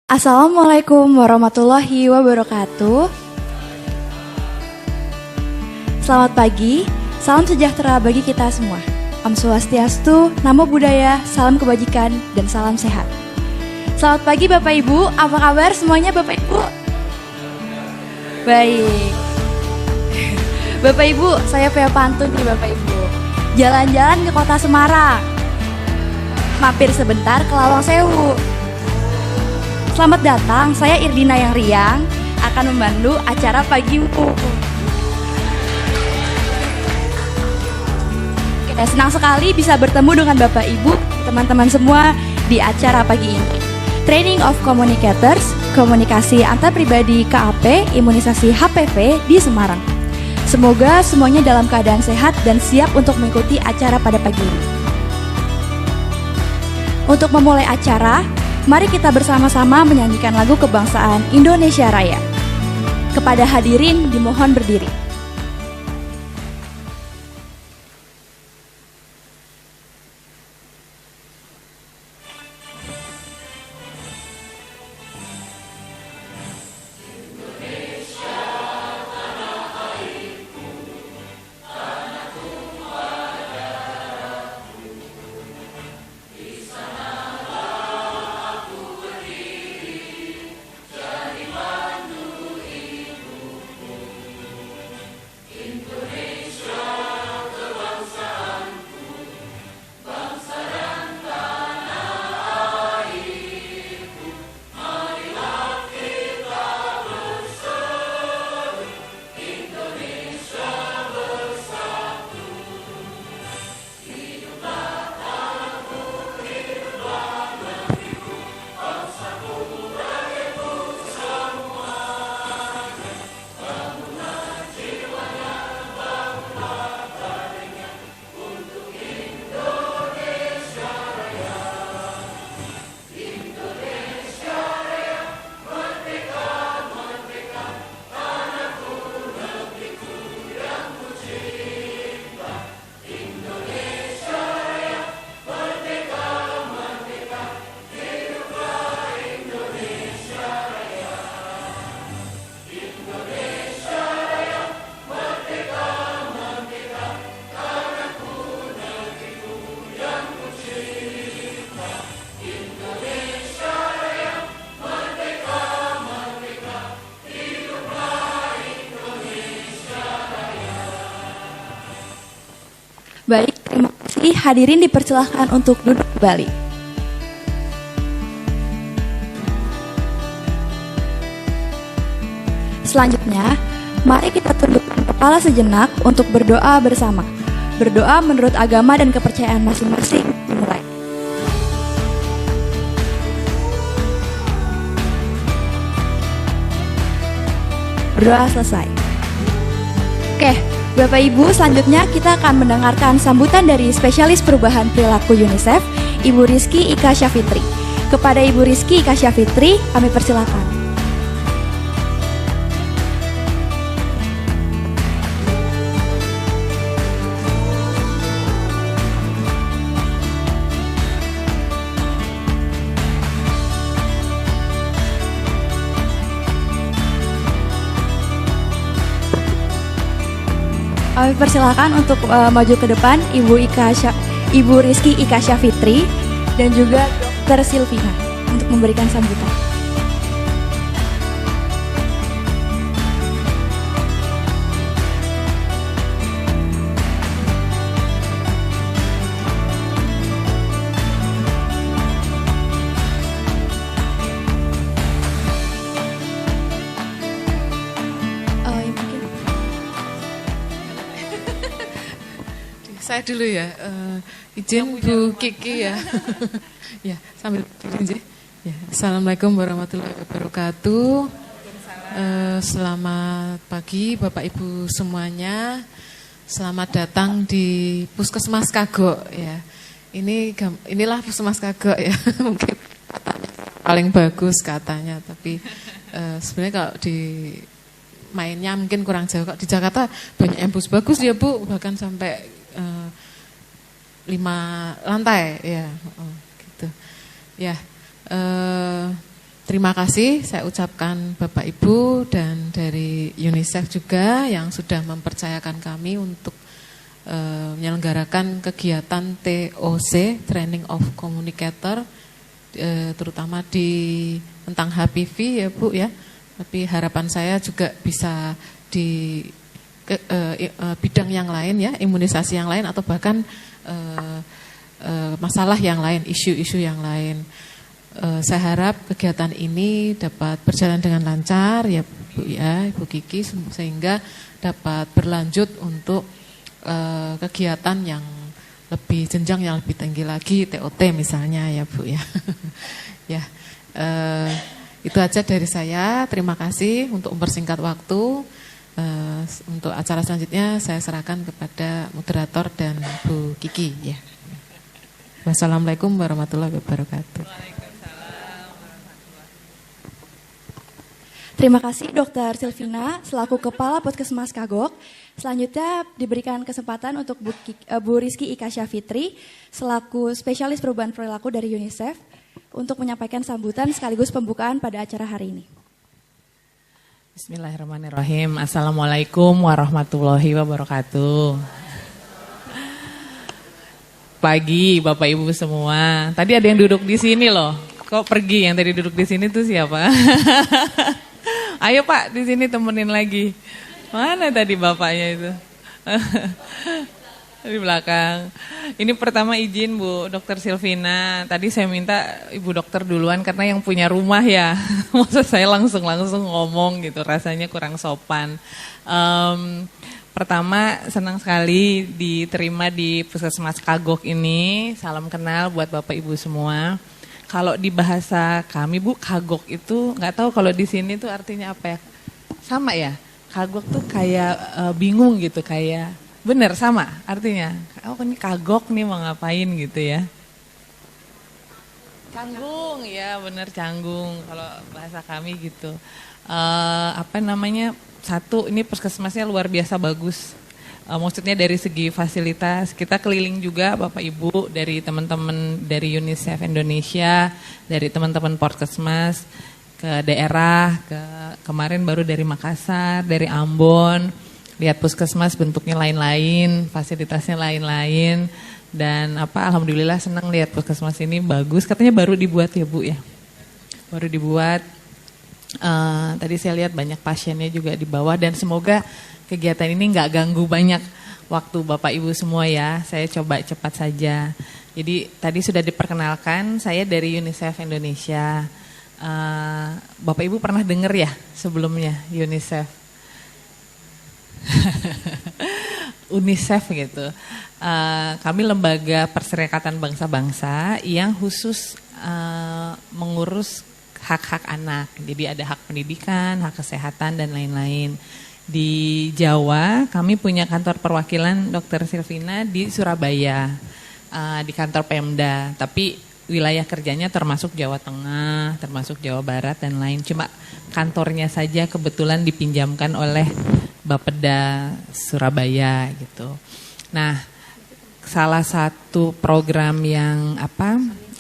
Assalamualaikum warahmatullahi wabarakatuh. Selamat pagi, salam sejahtera bagi kita semua. Om Swastiastu, Namo Buddhaya, salam kebajikan, dan salam sehat. Selamat pagi Bapak Ibu, apa kabar semuanya Bapak Ibu? Baik. Bapak Ibu, saya Pea pantun nih Bapak Ibu. Jalan-jalan ke kota Semarang, mampir sebentar ke Lawang Sewu. Selamat datang, saya Irdina yang riang akan memandu acara Pagi Ibu. Oke, senang sekali bisa bertemu dengan Bapak Ibu, teman-teman semua di acara pagi ini. Training of Communicators, komunikasi antar pribadi KAP, imunisasi HPV di Semarang. Semoga semuanya dalam keadaan sehat dan siap untuk mengikuti acara pada pagi ini. Untuk memulai acara, mari kita bersama-sama menyanyikan lagu kebangsaan Indonesia Raya. Kepada hadirin dimohon berdiri. Baik, terima kasih. Hadirin dipersilahkan untuk duduk kembali. Selanjutnya, mari kita tundukkan kepala sejenak untuk berdoa bersama. Berdoa menurut agama dan kepercayaan masing-masing. Dimulai. Berdoa selesai. Oke, Bapak Ibu, selanjutnya kita akan mendengarkan sambutan dari spesialis perubahan perilaku UNICEF, Ibu Rizky Ika Syafitri. Kepada Ibu Rizky Ika Syafitri, kami persilakan. Kami persilakan untuk maju ke depan Ibu Rizky Ika Syafitri dan juga Dr. Silvina untuk memberikan sambutan. Saya dulu ya, izin Bu Kiki ya. Ya, sambil berdiri. Ya, Assalamualaikum warahmatullahi wabarakatuh. Selamat pagi Bapak Ibu semuanya. Selamat datang di Puskesmas Kagok ya. Inilah Puskesmas Kagok ya. Mungkin katanya paling bagus katanya, tapi sebenarnya kalau di mainnya mungkin kurang jauh. Di Jakarta banyak yang bagus ya Bu, bahkan sampai 5 lantai ya, gitu ya. Terima kasih saya ucapkan Bapak Ibu dan dari UNICEF juga yang sudah mempercayakan kami untuk menyelenggarakan kegiatan TOC, Training of Communicator, terutama tentang HPV ya Bu ya. Tapi harapan saya juga bisa di bidang yang lain ya, imunisasi yang lain atau bahkan masalah yang lain, isu-isu yang lain. Saya harap kegiatan ini dapat berjalan dengan lancar ya Bu ya, Ibu Kiki, sehingga dapat berlanjut untuk kegiatan yang lebih jenjang yang lebih tinggi lagi, TOT misalnya ya Bu ya. Ya, itu aja dari saya. Terima kasih untuk mempersingkat waktu. Untuk acara selanjutnya saya serahkan kepada moderator dan Bu Kiki ya. Wassalamualaikum warahmatullahi wabarakatuh. Terima kasih Dr. Silvina selaku Kepala Puskesmas Kagok. Selanjutnya diberikan kesempatan untuk Bu Rizky Ika Syafitri selaku spesialis perubahan perilaku dari UNICEF untuk menyampaikan sambutan sekaligus pembukaan pada acara hari ini. Bismillahirrahmanirrahim. Assalamualaikum warahmatullahi wabarakatuh. Pagi Bapak Ibu semua. Tadi ada yang duduk di sini loh. Kok pergi yang tadi duduk di sini tuh siapa? Ayo Pak, di sini temenin lagi. Mana tadi bapaknya itu? Di belakang. Ini pertama izin Bu Dr. Silvina. Tadi saya minta Ibu Dokter duluan karena yang punya rumah ya. Maksud saya langsung ngomong gitu, rasanya kurang sopan. Pertama senang sekali diterima di Puskesmas Kagok ini. Salam kenal buat Bapak Ibu semua. Kalau di bahasa kami Bu, Kagok itu nggak tahu kalau di sini tuh artinya apa ya? Sama ya. Kagok tuh kayak bingung gitu, kayak bener sama artinya. Oh ini kagok nih mau ngapain gitu ya. Canggung ya, bener canggung kalau bahasa kami gitu. Satu ini puskesmasnya luar biasa bagus. Maksudnya dari segi fasilitas kita keliling juga Bapak Ibu dari teman-teman dari UNICEF Indonesia, dari teman-teman puskesmas ke daerah, kemarin baru dari Makassar, dari Ambon. Lihat puskesmas bentuknya lain-lain, fasilitasnya lain-lain, dan alhamdulillah senang lihat puskesmas ini bagus. Katanya baru dibuat ya Bu ya, baru dibuat. Tadi saya lihat banyak pasiennya juga di bawah dan semoga kegiatan ini nggak ganggu banyak waktu Bapak Ibu semua ya. Saya coba cepat saja. Jadi tadi sudah diperkenalkan, saya dari UNICEF Indonesia. Bapak Ibu pernah dengar ya sebelumnya UNICEF? UNICEF gitu. Kami lembaga perserikatan bangsa-bangsa yang khusus mengurus hak-hak anak. Jadi ada hak pendidikan, hak kesehatan dan lain-lain. Di Jawa kami punya kantor perwakilan Dr. Silvina di Surabaya, di kantor Pemda. Tapi wilayah kerjanya termasuk Jawa Tengah, termasuk Jawa Barat dan lain. Cuma kantornya saja kebetulan dipinjamkan oleh Bapeda Surabaya gitu. Nah, salah satu program yang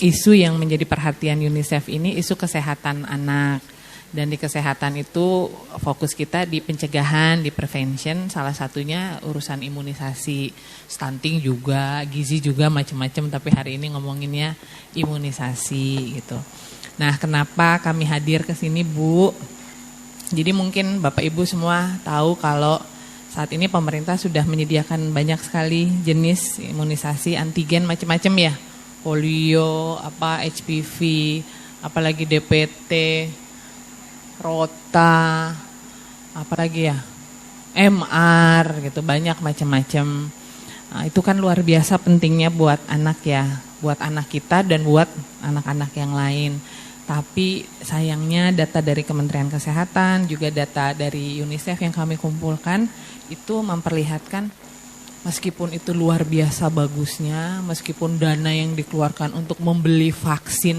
isu yang menjadi perhatian UNICEF ini isu kesehatan anak. Dan di kesehatan itu fokus kita di pencegahan, di prevention, salah satunya urusan imunisasi, stunting juga, gizi juga macam-macam, tapi hari ini ngomonginnya imunisasi gitu. Nah, kenapa kami hadir ke sini, Bu? Jadi mungkin Bapak Ibu semua tahu kalau saat ini pemerintah sudah menyediakan banyak sekali jenis imunisasi antigen macam-macam ya. Polio, HPV, apalagi DPT, Rota, apalagi ya, MR gitu, banyak macam-macam. Nah, itu kan luar biasa pentingnya buat anak ya, buat anak kita dan buat anak-anak yang lain. Tapi sayangnya data dari Kementerian Kesehatan, juga data dari UNICEF yang kami kumpulkan, itu memperlihatkan meskipun itu luar biasa bagusnya, meskipun dana yang dikeluarkan untuk membeli vaksin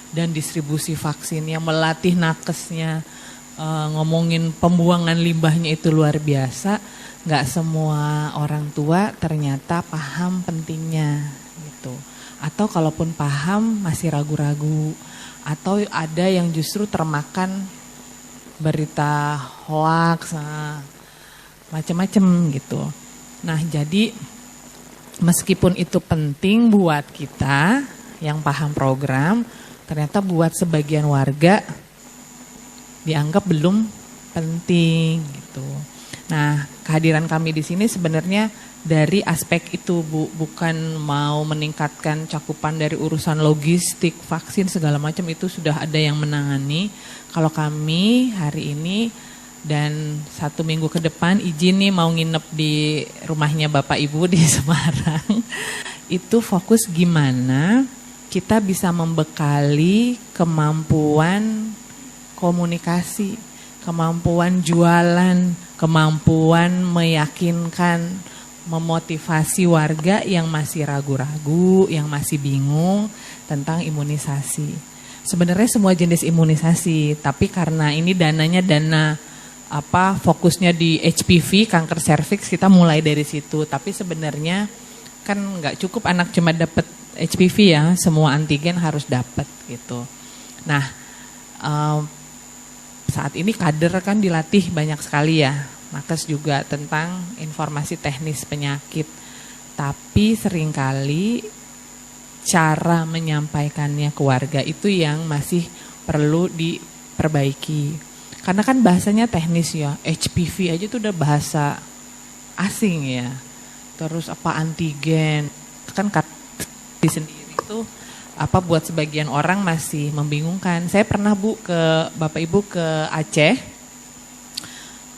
dan distribusi vaksin yang melatih nakesnya, ngomongin pembuangan limbahnya itu luar biasa, nggak semua orang tua ternyata paham pentingnya gitu. Atau kalaupun paham masih ragu-ragu, atau ada yang justru termakan berita hoaks, macam-macam gitu. Nah, jadi meskipun itu penting buat kita yang paham program, ternyata buat sebagian warga dianggap belum penting gitu. Nah, kehadiran kami di sini sebenarnya dari aspek itu, Bu, bukan mau meningkatkan cakupan dari urusan logistik, vaksin segala macam, itu sudah ada yang menangani. Kalau kami hari ini dan 1 minggu ke depan izin nih mau nginep di rumahnya Bapak Ibu di Semarang, itu fokus gimana kita bisa membekali kemampuan komunikasi, kemampuan jualan, kemampuan meyakinkan, memotivasi warga yang masih ragu-ragu, yang masih bingung tentang imunisasi. Sebenarnya semua jenis imunisasi, tapi karena ini dananya dana fokusnya di HPV, kanker serviks, kita mulai dari situ. Tapi sebenarnya kan nggak cukup anak cuma dapat HPV ya, semua antigen harus dapat gitu. Nah, saat ini kader kan dilatih banyak sekali ya, nakes juga tentang informasi teknis penyakit. Tapi seringkali cara menyampaikannya ke warga itu yang masih perlu diperbaiki. Karena kan bahasanya teknis ya, HPV aja tuh udah bahasa asing ya. Terus antigen, kan di sendiri itu buat sebagian orang masih membingungkan. Saya pernah Bu ke Bapak Ibu ke Aceh.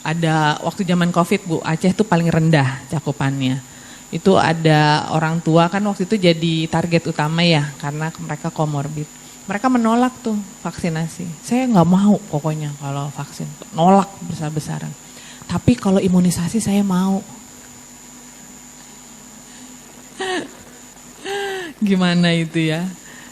Ada waktu zaman Covid Bu, Aceh tuh paling rendah cakupannya. Itu ada orang tua kan waktu itu jadi target utama ya, karena mereka komorbid. Mereka menolak tuh vaksinasi. Saya nggak mau pokoknya kalau vaksin, nolak besar-besaran. Tapi kalau imunisasi saya mau. Gimana itu ya?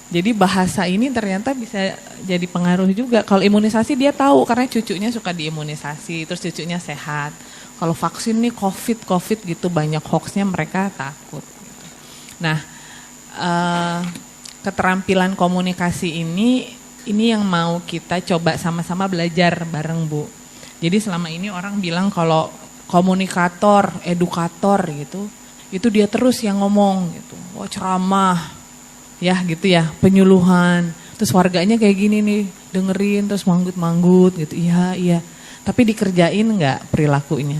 Jadi bahasa ini ternyata bisa jadi pengaruh juga. Kalau imunisasi dia tahu karena cucunya suka diimunisasi, terus cucunya sehat. Kalau vaksin nih COVID gitu banyak hoaxnya, mereka takut. Nah, keterampilan komunikasi ini yang mau kita coba sama-sama belajar bareng Bu. Jadi selama ini orang bilang kalau komunikator, edukator gitu, itu dia terus yang ngomong gitu. Oh ceramah, ya gitu ya, penyuluhan. Terus warganya kayak gini nih, dengerin terus manggut-manggut gitu. Iya. Tapi dikerjain nggak perilakunya?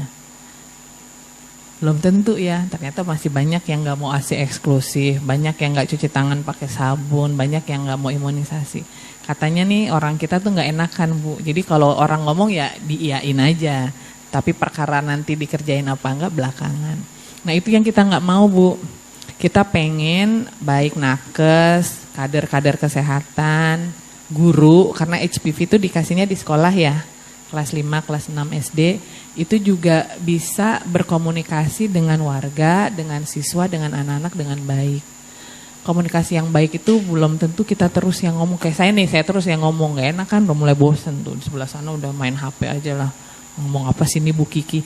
Belum tentu ya, ternyata masih banyak yang nggak mau AC eksklusif, banyak yang nggak cuci tangan pakai sabun, banyak yang nggak mau imunisasi. Katanya nih orang kita tuh nggak enakan Bu, jadi kalau orang ngomong ya diiyain aja, tapi perkara nanti dikerjain apa enggak belakangan. Nah itu yang kita nggak mau Bu, kita pengen baik nakes, kader-kader kesehatan, guru, karena HPV itu dikasihnya di sekolah ya, kelas 5, kelas 6 SD, itu juga bisa berkomunikasi dengan warga, dengan siswa, dengan anak-anak dengan baik. Komunikasi yang baik itu belum tentu kita terus yang ngomong. Kayak saya terus yang ngomong, gak enak kan, udah mulai bosen tuh. Di sebelah sana udah main HP aja lah. Ngomong apa sih ini Bu Kiki.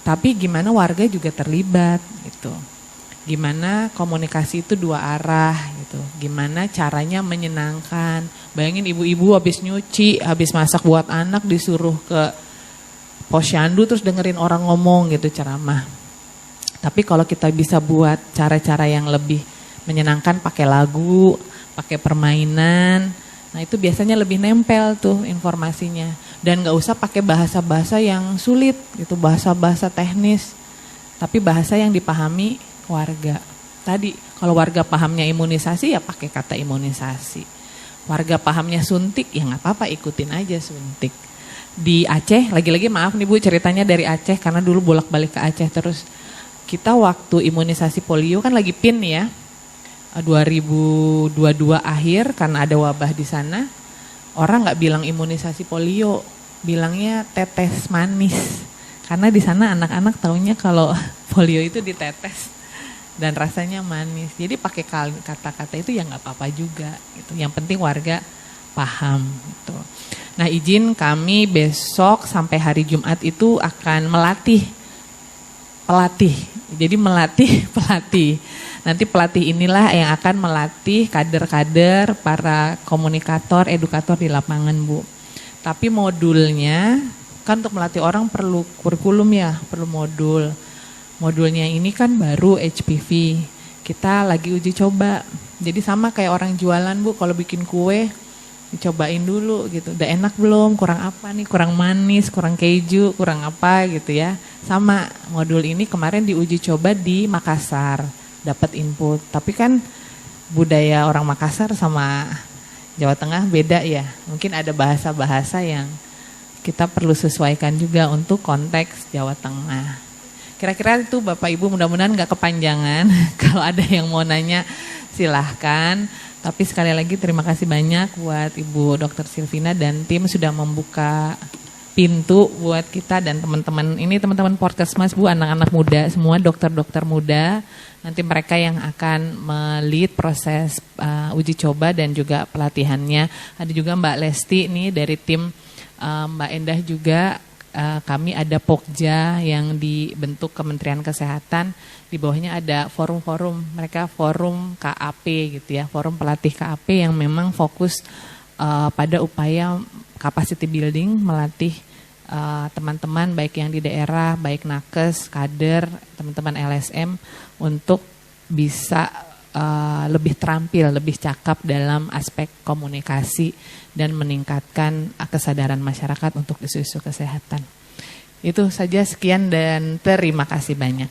Tapi gimana warga juga terlibat gitu. Gimana komunikasi itu dua arah gitu. Gimana caranya menyenangkan. Bayangin ibu-ibu habis nyuci, habis masak buat anak disuruh ke posyandu terus dengerin orang ngomong gitu ceramah. Tapi kalau kita bisa buat cara-cara yang lebih menyenangkan pakai lagu, pakai permainan, nah itu biasanya lebih nempel tuh informasinya. Dan gak usah pakai bahasa-bahasa yang sulit gitu, bahasa-bahasa teknis. Tapi bahasa yang dipahami warga. Tadi kalau warga pahamnya imunisasi ya pakai kata imunisasi. Warga pahamnya suntik ya gak apa-apa, ikutin aja suntik. Di Aceh, lagi-lagi maaf nih Bu ceritanya dari Aceh karena dulu bolak-balik ke Aceh terus. Kita waktu imunisasi polio kan lagi PIN ya, 2022 akhir karena ada wabah di sana. Orang nggak bilang imunisasi polio, bilangnya tetes manis. Karena di sana anak-anak taunya kalau polio itu ditetes dan rasanya manis. Jadi pakai kata-kata itu ya nggak apa-apa juga. Gitu. Yang penting warga paham. Gitu. Nah izin kami besok sampai hari Jumat itu akan melatih pelatih. Jadi melatih pelatih. Nanti pelatih inilah yang akan melatih kader-kader, para komunikator, edukator di lapangan Bu. Tapi modulnya, kan untuk melatih orang perlu kurikulum ya, perlu modul. Modulnya ini kan baru HPV. Kita lagi uji coba. Jadi sama kayak orang jualan Bu, kalau bikin kue, dicobain dulu gitu, udah enak belum, kurang apa nih, kurang manis, kurang keju, kurang apa gitu ya. Sama modul ini kemarin diuji coba di Makassar, dapat input. Tapi kan budaya orang Makassar sama Jawa Tengah beda ya. Mungkin ada bahasa-bahasa yang kita perlu sesuaikan juga untuk konteks Jawa Tengah. Kira-kira itu Bapak Ibu, mudah-mudahan gak kepanjangan. Kalau ada yang mau nanya silahkan. Tapi sekali lagi terima kasih banyak buat Ibu Dr. Silvina dan tim sudah membuka pintu buat kita dan teman-teman. Ini teman-teman Podcastmas Bu, anak-anak muda semua, dokter-dokter muda. Nanti mereka yang akan melead proses uji coba dan juga pelatihannya. Ada juga Mbak Lesti nih dari tim Mbak Endah juga. Kami ada Pokja yang dibentuk Kementerian Kesehatan, di bawahnya ada forum-forum, mereka forum KAP gitu ya, forum pelatih KAP yang memang fokus pada upaya capacity building, melatih teman-teman baik yang di daerah, baik nakes, kader, teman-teman LSM untuk bisa lebih terampil, lebih cakap dalam aspek komunikasi dan meningkatkan kesadaran masyarakat untuk isu-isu kesehatan. Itu saja, sekian dan terima kasih banyak.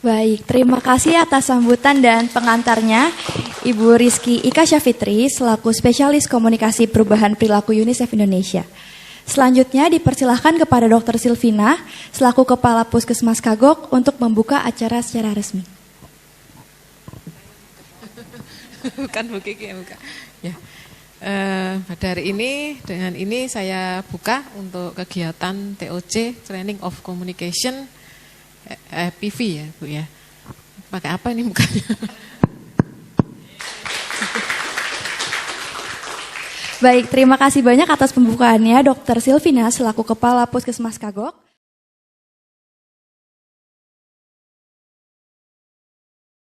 Baik, terima kasih atas sambutan dan pengantarnya Ibu Rizky Ika Syafitri selaku spesialis komunikasi perubahan perilaku UNICEF Indonesia. Selanjutnya dipersilahkan kepada Dr. Silvina selaku Kepala Puskesmas Kagok untuk membuka acara secara resmi. Bukan Bu Kiki yang buka. Ya. Pada hari ini, dengan ini saya buka untuk kegiatan TOC, Training of Communication, PV ya Bu ya. Pakai apa ini mukanya? Baik, terima kasih banyak atas pembukaannya Dr. Silvina selaku Kepala Puskesmas Kagok.